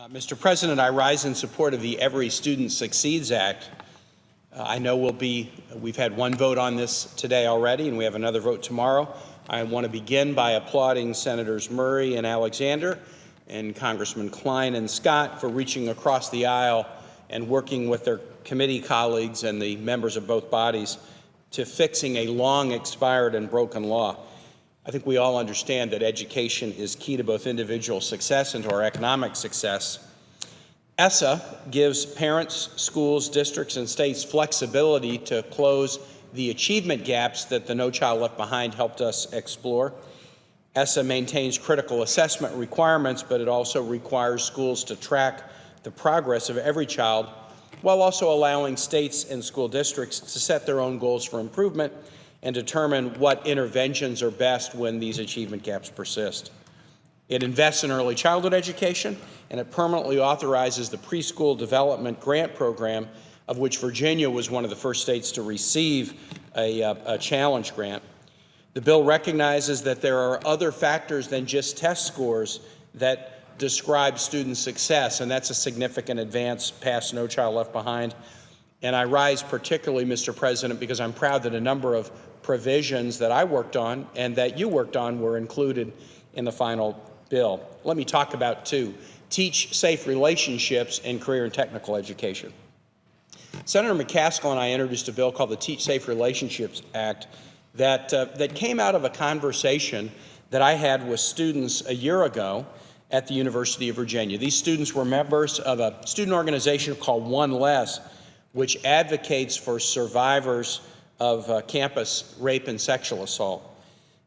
Mr. President, I rise in support of the Every Student Succeeds Act. I know we've had one vote on this today already, and we have another vote tomorrow. I want to begin by applauding Senators Murray and Alexander and Congressman Kaine and Scott for reaching across the aisle and working with their committee colleagues and the members of both bodies to fixing a long expired and broken law. I think we all understand that education is key to both individual success and to our economic success. ESSA gives parents, schools, districts, and states flexibility to close the achievement gaps that the No Child Left Behind helped us explore. ESSA maintains critical assessment requirements, but it also requires schools to track the progress of every child while also allowing states and school districts to set their own goals for improvement and determine what interventions are best when these achievement gaps persist. It invests in early childhood education, and it permanently authorizes the Preschool Development Grant Program, of which Virginia was one of the first states to receive a challenge grant. The bill recognizes that there are other factors than just test scores that describe student success, and that's a significant advance past No Child Left Behind. And I rise particularly, Mr. President, because I'm proud that a number of provisions that I worked on and that you worked on were included in the final bill. Let me talk about two: teach safe relationships and career and technical education. Senator McCaskill and I introduced a bill called the Teach Safe Relationships Act that came out of a conversation that I had with students a year ago at the University of Virginia. These students were members of a student organization called One Less, which advocates for survivors of campus rape and sexual assault.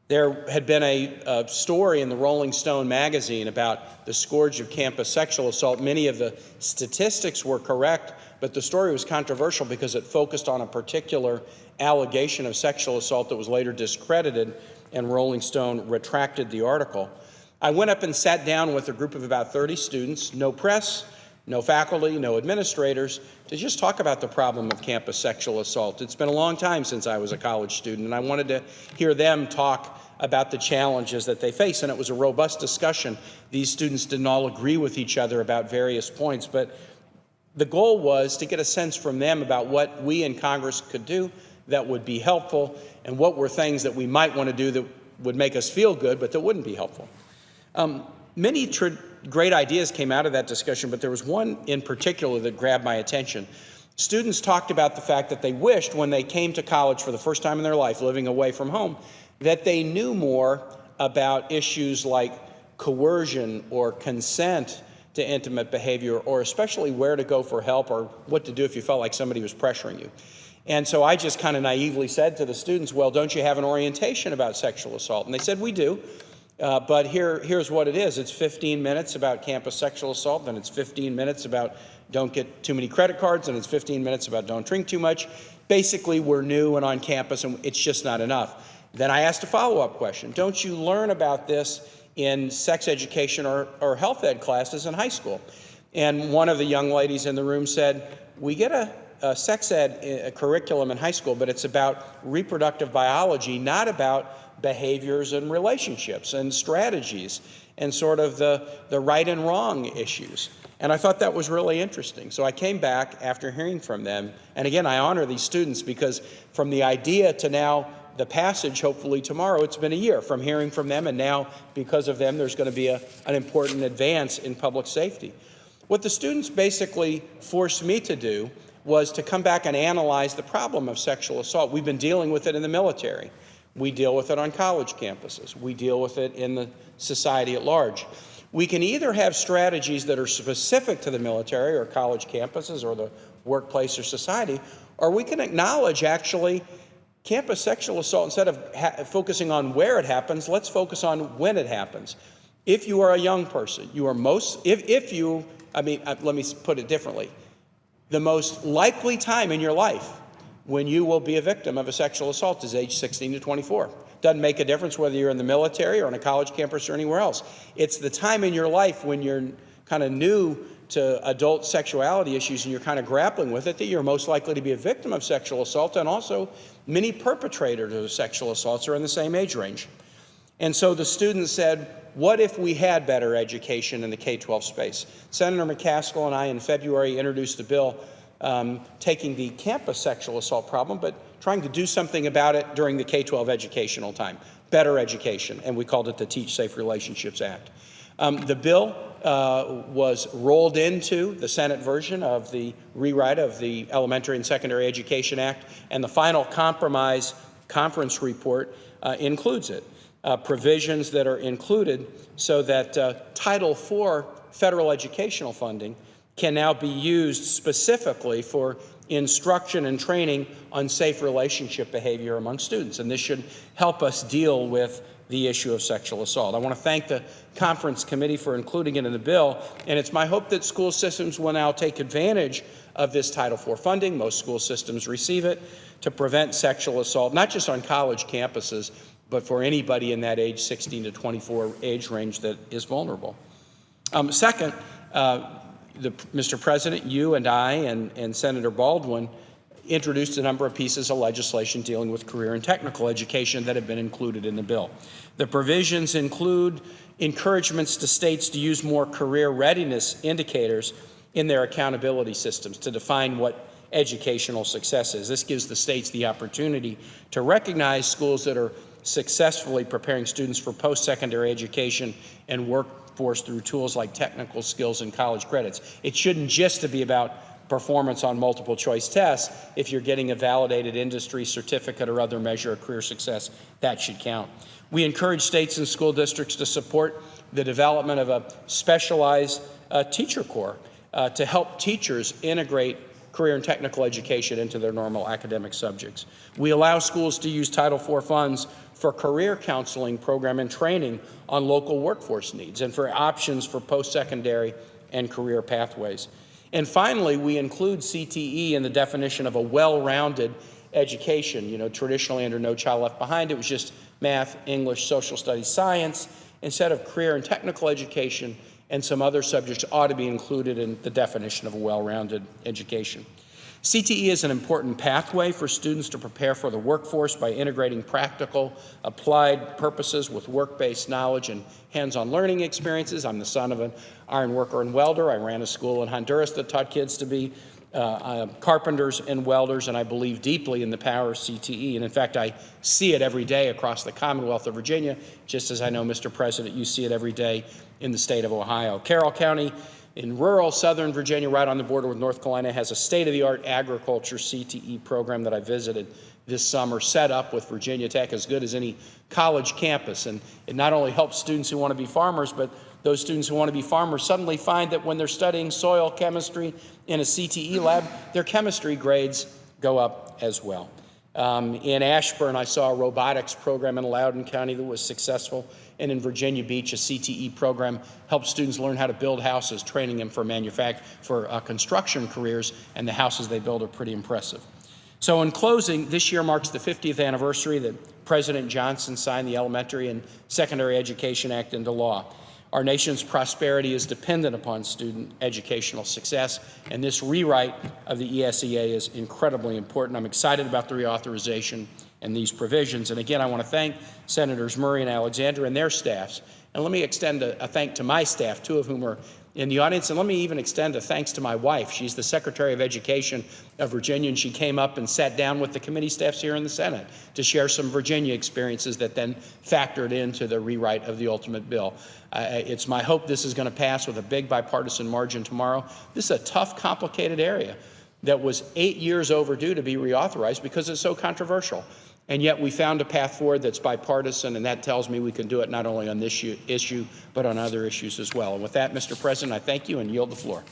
There had been a story in the Rolling Stone magazine about the scourge of campus sexual assault. Many of the statistics were correct, but the story was controversial because it focused on a particular allegation of sexual assault that was later discredited, and Rolling Stone retracted the article. I went up and sat down with a group of about 30 students, no press, no faculty, no administrators, to just talk about the problem of campus sexual assault. It's been a long time since I was a college student, and I wanted to hear them talk about the challenges that they face, and it was a robust discussion. These students didn't all agree with each other about various points, but the goal was to get a sense from them about what we in Congress could do that would be helpful, and what were things that we might want to do that would make us feel good, but that wouldn't be helpful. Many great ideas came out of that discussion, but there was one in particular that grabbed my attention. Students talked about the fact that they wished when they came to college for the first time in their life, living away from home, that they knew more about issues like coercion or consent to intimate behavior, or especially where to go for help or what to do if you felt like somebody was pressuring you. And so I just kind of naively said to the students, well, don't you have an orientation about sexual assault? And they said, we do. But here's what it is. It's 15 minutes about campus sexual assault, then it's 15 minutes about don't get too many credit cards, and it's 15 minutes about don't drink too much. Basically, we're new and on campus, and it's just not enough. Then I asked a follow-up question. Don't you learn about this in sex education or health ed classes in high school? And one of the young ladies in the room said, we get a sex ed curriculum in high school, but it's about reproductive biology, not about behaviors and relationships and strategies and sort of the right and wrong issues. And I thought that was really interesting. So I came back after hearing from them. And again, I honor these students because from the idea to now the passage, hopefully tomorrow, it's been a year from hearing from them. And now, because of them, there's going to be an important advance in public safety. What the students basically forced me to do was to come back and analyze the problem of sexual assault. We've been dealing with it in the military. We deal with it on college campuses. We deal with it in the society at large. We can either have strategies that are specific to the military or college campuses or the workplace or society, or we can acknowledge actually campus sexual assault, instead of focusing on where it happens, let's focus on when it happens. If you are a young person, you are let me put it differently. The most likely time in your life when you will be a victim of a sexual assault is age 16 to 24. Doesn't make a difference whether you're in the military or on a college campus or anywhere else. It's the time in your life when you're kind of new to adult sexuality issues and you're kind of grappling with it that you're most likely to be a victim of sexual assault, and also many perpetrators of sexual assaults are in the same age range. And so the students said, what if we had better education in the K-12 space? Senator McCaskill and I in February introduced a bill taking the campus sexual assault problem, but trying to do something about it during the K-12 educational time, better education, and we called it the Teach Safe Relationships Act. The bill was rolled into the Senate version of the rewrite of the Elementary and Secondary Education Act, and the final compromise conference report includes it. Provisions that are included so that Title IV federal educational funding can now be used specifically for instruction and training on safe relationship behavior among students. And this should help us deal with the issue of sexual assault. I want to thank the conference committee for including it in the bill, and it's my hope that school systems will now take advantage of this Title IV funding. Most school systems receive it to prevent sexual assault, not just on college campuses, but for anybody in that age 16 to 24 age range that is vulnerable. Second, Mr. President, you and I and Senator Baldwin introduced a number of pieces of legislation dealing with career and technical education that have been included in the bill. The provisions include encouragements to states to use more career readiness indicators in their accountability systems to define what educational success is. This gives the states the opportunity to recognize schools that are successfully preparing students for post-secondary education and workforce through tools like technical skills and college credits. It shouldn't just be about performance on multiple choice tests. If you're getting a validated industry certificate or other measure of career success, that should count. We encourage states and school districts to support the development of a specialized teacher corps to help teachers integrate career and technical education into their normal academic subjects. We allow schools to use Title IV funds for career counseling program and training on local workforce needs and for options for post-secondary and career pathways. And finally, we include CTE in the definition of a well-rounded education. You know, traditionally under No Child Left Behind, it was just math, English, social studies, science. Instead of career and technical education and some other subjects ought to be included in the definition of a well-rounded education. CTE is an important pathway for students to prepare for the workforce by integrating practical, applied purposes with work-based knowledge and hands-on learning experiences. I'm the son of an iron worker and welder. I ran a school in Honduras that taught kids to be carpenters and welders, and I believe deeply in the power of CTE. And in fact, I see it every day across the Commonwealth of Virginia, just as I know, Mr. President, you see it every day in the state of Ohio. Carroll County in rural southern Virginia, right on the border with North Carolina, has a state-of-the-art agriculture CTE program that I visited this summer, set up with Virginia Tech, as good as any college campus. And it not only helps students who want to be farmers, but those students who want to be farmers suddenly find that when they're studying soil chemistry in a CTE lab, their chemistry grades go up as well. In Ashburn, I saw a robotics program in Loudoun County that was successful. And in Virginia Beach, a CTE program helps students learn how to build houses, training them for construction careers, and the houses they build are pretty impressive. So in closing, this year marks the 50th anniversary that President Johnson signed the Elementary and Secondary Education Act into law. Our nation's prosperity is dependent upon student educational success, and this rewrite of the ESEA is incredibly important. I'm excited about the reauthorization and these provisions. And again, I want to thank Senators Murray and Alexander and their staffs. And let me extend a thank to my staff, two of whom are in the audience. And let me even extend a thanks to my wife. She's the Secretary of Education of Virginia, and she came up and sat down with the committee staffs here in the Senate to share some Virginia experiences that then factored into the rewrite of the ultimate bill. It's my hope this is going to pass with a big bipartisan margin tomorrow. This is a tough, complicated area that was 8 years overdue to be reauthorized because it's so controversial. And yet we found a path forward that's bipartisan, and that tells me we can do it not only on this issue, but on other issues as well. And with that, Mr. President, I thank you and yield the floor.